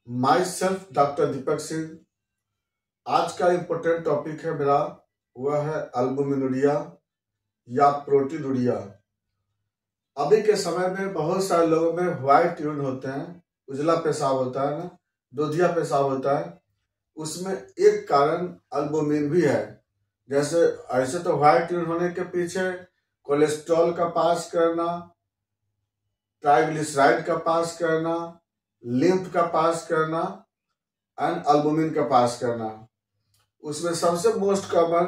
My self doctor Deepak Singh. आज का important topic है मेरा, वह है अल्बुमिनुरिया या प्रोटीनुरिया। अभी के समय में बहुत सारे लोगों में व्हाइट यूरिन होते हैं, उजला पेशाब होता है ना, दूधिया पेशाब होता है। उसमें एक कारण अल्बुमिन भी है। जैसे ऐसे तो व्हाइट यूरिन होने के पीछे कोलेस्ट्रॉल का पास करना, ट्राइग्लिसराइड का पास करना, लिम्फ का पास करना एंड अल्बुमिन का पास करना। उसमें सबसे मोस्ट कॉमन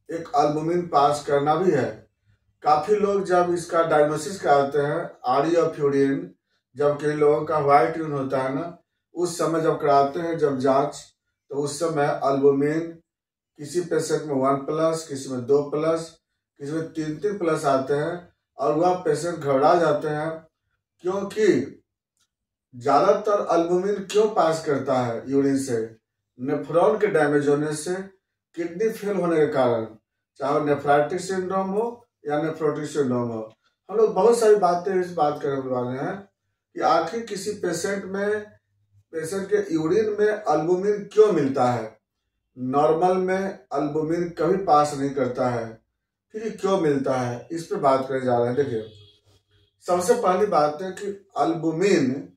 एक अल्बुमिन पास करना भी है। काफी लोग जब इसका डायग्नोसिस कराते हैं आरी ऑफ यूरिन, जब कई लोगों का व्हाइट यूरिन होता है ना, उस समय जब कराते हैं जब जांच, तो उस समय अल्बुमिन किसी पेशेंट में 1+, किसी में 2+, किसी में 3+ आते हैं और वह पेशेंट घबरा जाते हैं। क्योंकि ज्यादातर अल्बुमिन क्यों पास करता है यूरिन से? नेफ्रॉन के डैमेज होने से, किडनी फेल होने के कारण, चाहे नेफ्राइटिक सिंड्रोम हो या नेफ्रोटिक सिंड्रोम हो। हम लोग बहुत सारी बातें इस बात करने वाले हैं कि आखिर किसी पेशेंट के यूरिन में अल्बुमिन क्यों मिलता है। नॉर्मल में अल्बुमिन कभी पास नहीं करता है, फिर ये क्यों मिलता है, इस पे बात करने जा रहे हैं। देखिए, सबसे पहली बात है कि अल्बुमिन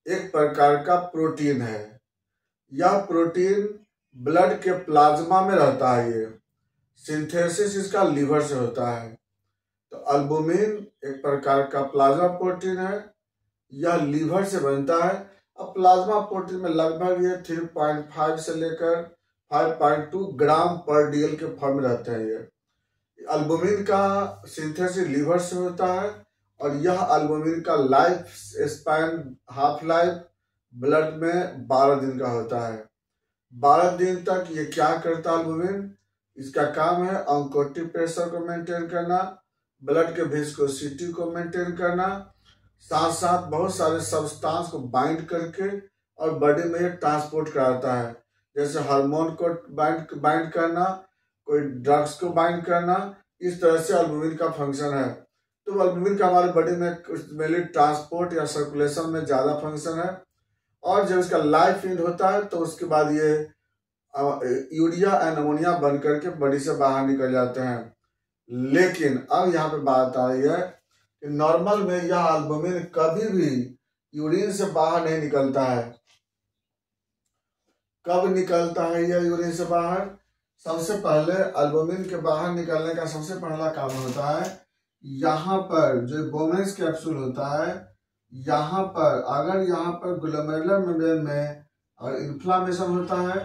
एक प्रकार का प्रोटीन है। यह प्रोटीन ब्लड के प्लाज्मा में रहता है। ये सिंथेसिस इसका लीवर से होता है। तो अल्बुमिन एक प्रकार का प्लाज्मा प्रोटीन है। यह लीवर से बनता है। अब प्लाज्मा प्रोटीन में लगभग ये 3.5 से लेकर 5.2 ग्राम पर डीएल के फॉर्म में रहते हैं। ये अल्बुमिन का सिंथेसिस लीवर से होता है और यह अल्बुमिन का life span, half life blood में 12 दिन का होता है। 12 दिन तक ये क्या करता है अल्बुमिन? इसका काम है ऑन्कोटिक प्रेशर को मेंटेन करना, ब्लड के विस्कोसिटी को मेंटेन करना, साथ साथ बहुत सारे सब्सटेंस को बाइंड करके और बॉडी में ये ट्रांसपोर्ट कराता है। जैसे हार्मोन को बाइंड करना, कोई ड्रग्स को बाइंड करना, इस तरह से अल्बुमिन का फंक्शन है। तो अल्बुमिन का हमारे बॉडी में मेनली ट्रांसपोर्ट या सर्कुलेशन में ज्यादा फंक्शन है। और जब इसका लाइफ एंड होता है तो उसके बाद ये यूरिया एंड अमोनिया बन करके बॉडी से बाहर निकल जाते हैं। लेकिन अब यहाँ पे बात आ रही है कि नॉर्मल में यह अल्बुमिन कभी भी यूरिन से बाहर नहीं निकलता है। कब निकलता है यह यूरिन से बाहर? सबसे पहले अल्बुमिन के बाहर निकलने का सबसे पहला काम होता है, यहाँ पर जो बोमेन्स कैप्सूल होता है, यहाँ पर अगर यहाँ पर ग्लोमेरुलर मेम्ब्रेन में और इन्फ्लामेशन होता है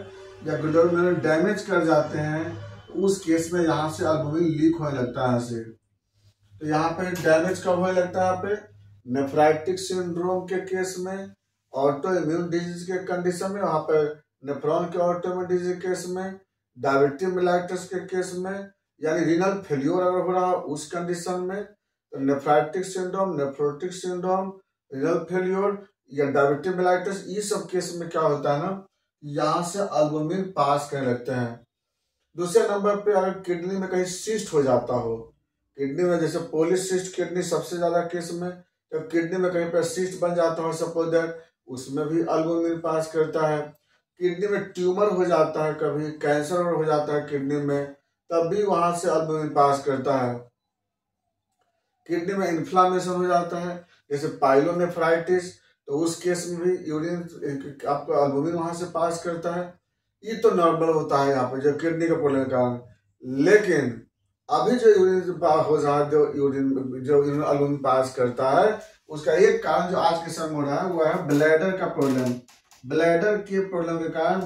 या ग्लोमेरुलर डैमेज कर जाते हैं, तो उस केस में यहाँ से अल्बुमिन लीक होने लगता है ऐसे। तो यहाँ पे डैमेज कब होने लगता है? यहाँ पे नेफ्राइटिक सिंड्रोम के केस में, ऑटो इम्यून डिजीज के कंडीशन में, वहाँ पर नेफ्रॉन के ऑटो इम्यून डिजीज के केस में, डायबिटिक मेलाइटिस के केस में, यानी रीनल फेल्योर अगर हो रहा है उस कंडीशन में, तो nephritic syndrome, nephrotic syndrome, renal failure या डायबिटिक मेलाइटिस, ये सब केस में क्या होता है ना, यहाँ से अल्बुमिन पास करने लगते हैं। दूसरे नंबर पे अगर किडनी में कहीं सिस्ट हो जाता हो, किडनी में जैसे पॉलीसिस्ट किडनी सबसे ज्यादा केस में, जब किडनी में कहीं पर सिस्ट बन जाता हो सपोज दैट, उसमें भी अल्बुमिन पास करता है। किडनी में ट्यूमर हो जाता है, कभी कैंसर हो जाता है किडनी में, तब भी वहां से अल्बुमिन पास करता है। किडनी में इन्फ्लामेशन हो जाता है जैसे पाइलोनेफ्राइटिस, तो उस केस में भी यूरिन आपको अल्बुमिन वहां से पास करता है। ये तो नॉर्मल होता है यहाँ पे जो किडनी के प्रॉब्लम के कारण। लेकिन अभी जो यूरिन हो रहा है, जो यूरिन अल्बुमिन पास करता है, उसका एक कारण जो आज के समय में हो रहा है वो है ब्लैडर का प्रॉब्लम। ब्लैडर के प्रॉब्लम के कारण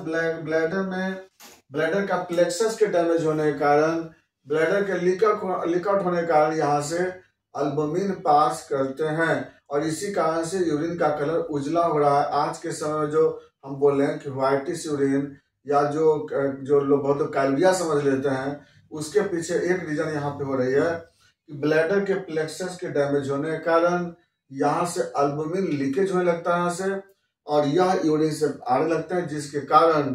ब्लैडर का प्लेक्सस के डैमेज होने के कारण, ब्लैडर के लीक आउट होने के कारण यहाँ से अल्बुमिन पास करते हैं और इसी कारण से यूरिन का कलर उजला हो रहा है। आज के समय में जो हम बोल रहे हैं कि व्हाइटिश यूरिन या जो लोग बहुत कैलरिया समझ लेते हैं, उसके पीछे एक रीजन यहाँ पे हो रही है कि ब्लैडर के प्लेक्सस के डैमेज होने के कारण यहाँ से अल्बुमिन लीकेज होने लगता है यहाँ से, और यह यूरिन से आने लगता है, जिसके कारण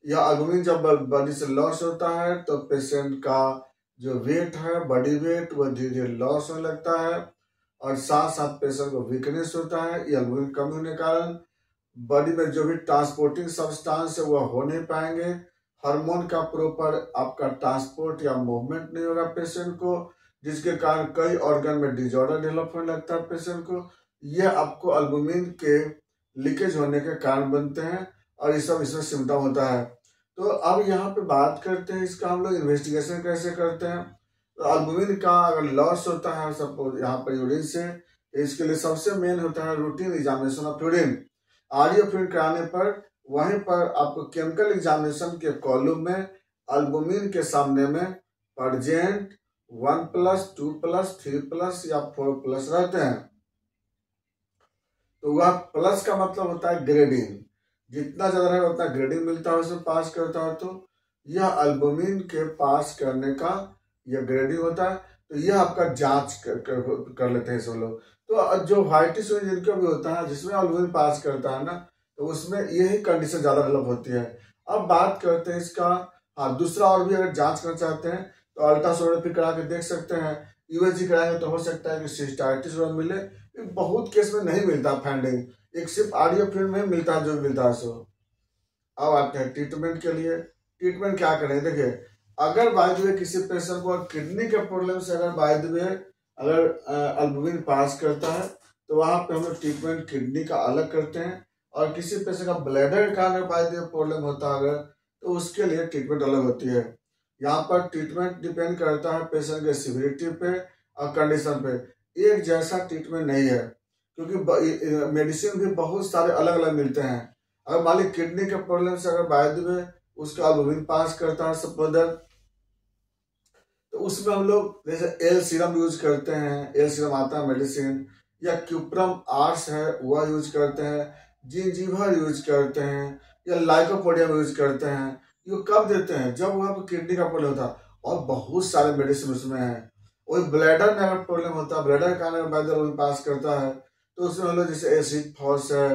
यह अल्बुमिन जब बॉडी से लॉस होता है तो पेशेंट का जो वेट है, बॉडी वेट, वह धीरे धीरे लॉस होने लगता है और साथ साथ पेशेंट को वीकनेस होता है। ये अल्बुमिन कम होने के कारण बॉडी में जो भी ट्रांसपोर्टिंग सब्सटेंस है वह हो नहीं पाएंगे, हार्मोन का प्रॉपर आपका ट्रांसपोर्ट या मूवमेंट नहीं होगा पेशेंट को, जिसके कारण कई ऑर्गन में डिजॉर्डर डेवलप होने लगता है पेशेंट को। ये आपको एल्बुमिन के लीकेज होने के कारण बनते हैं और ये सब इसमें सिम्टम होता है। तो अब यहाँ पे बात करते हैं इसका हम लोग इन्वेस्टिगेशन कैसे करते हैं। तो एल्बुमिन का अगर लॉस होता है सपोज यहाँ पर यूरिन से, इसके लिए सबसे मेन होता है routine examination of urine. REF urine कराने पर वहीं पर आपको केमिकल एग्जामिनेशन के कॉलम में एल्बुमिन के सामने में परजेंट 1+, 2+, 3+ या 4+ रहते हैं। तो वह प्लस का मतलब होता है ग्रेडिंग, जितना ज्यादा रहेगा उतना ग्रेडिंग मिलता है उसमें पास करता है। तो यह एल्बुमिन के पास करने का यह ग्रेडिंग होता है। तो यह आपका जांच कर लेते हैं सब लोग। तो जो व्हाइटिश जिनका भी होता है जिसमें एल्बुमिन पास करता है ना, तो उसमें यही कंडीशन ज्यादा डेवलप होती है। अब बात करते हैं इसका, हाँ दूसरा और भी अगर जांच करना चाहते हैं तो अल्ट्रासोनोग्राफी करा के देख सकते हैं। यूएसजी कराएंगे तो हो सकता है कि सिस्टाइटिस मिले, बहुत केस में नहीं मिलता फाइंडिंग, एक सिर्फ आरईएफ यूरिन में मिलता है जो मिलता है सो। अब आते हैं ट्रीटमेंट के लिए। ट्रीटमेंट क्या करें, देखिए अगर बाय द वे किसी पेशेंट को किडनी के प्रॉब्लम से अगर बाय द वे अगर एल्बुमिन पास करता है तो वहां पे हम लोग ट्रीटमेंट किडनी का अलग करते हैं, और किसी पेशेंट का ब्लैडर का अगर बाय द वे प्रॉब्लम होता है अगर, तो उसके लिए ट्रीटमेंट अलग होती है। यहाँ पर ट्रीटमेंट डिपेंड करता है पेशेंट के सिविरिटी पे और कंडीशन पे, एक जैसा ट्रीटमेंट नहीं है, क्योंकि मेडिसिन भी बहुत सारे अलग अलग मिलते हैं। अगर मान ली किडनी के प्रॉब्लम से अगर बाय द वे उसका एल्बुमिन पास करता है सपोजर, तो उसमें हम लोग जैसे एल सीरम यूज करते हैं, एल सीरम आता है मेडिसिन, या क्यूप्रम आर्स है वह यूज करते हैं, जिंजीवर यूज करते हैं, या लाइकोपोडियम यूज करते हैं। ये कब देते हैं, जब वहां पर किडनी का प्रॉब्लम होता है, और बहुत सारे मेडिसिन उसमें है। और ब्लैडर में अगर प्रॉब्लम होता है, ब्लैडर का अगर पास करता है, तो उसमें हम लोग जैसे एसिड फॉस है,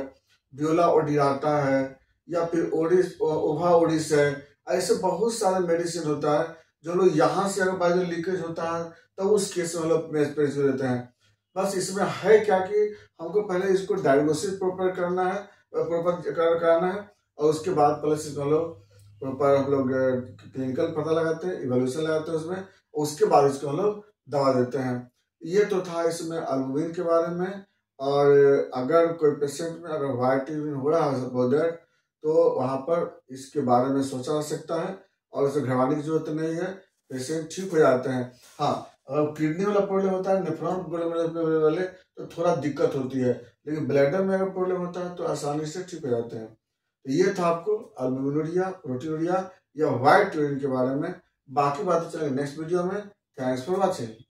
ब्यूला ओडियाटा है, या फिर ओडिस ओभा ओडिस है, ऐसे बहुत सारे मेडिसिन होता है जो लोग यहाँ से अगर बाय लीकेज होता है तो उस केस में हम लोग देते हैं। बस इसमें है क्या कि हमको पहले इसको डायग्नोसिस प्रॉपर करना है, प्रॉपर कराना है, और उसके बाद प्लस हम लोग प्रॉपर हम लोग क्लिनिकल पता लगाते हैं, इवोल्यूशन लगाते हैं उसमें, उसके बाद इसको हम लोग दवा देते हैं। ये तो था इसमें एल्बुमिन के बारे में। और अगर कोई पेशेंट में अगर व्हाइट यूरिन हो रहा है सपोजर, तो वहाँ पर इसके बारे में सोचा जा सकता है और उसे घबराने की जरूरत नहीं है, पेशेंट ठीक हो जाते हैं। हाँ अगर किडनी वाला प्रॉब्लम होता है, नेफ्रॉन प्रॉब्लम वाले, तो थोड़ा दिक्कत होती है, लेकिन ब्लैडर में अगर प्रॉब्लम होता है तो आसानी से ठीक हो जाते हैं। तो ये था आपको एल्बुमिनुरिया, प्रोटीनुरिया या व्हाइट यूरिन के बारे में। बाकी बातें चलेंगे नेक्स्ट वीडियो में। Thanks for watching.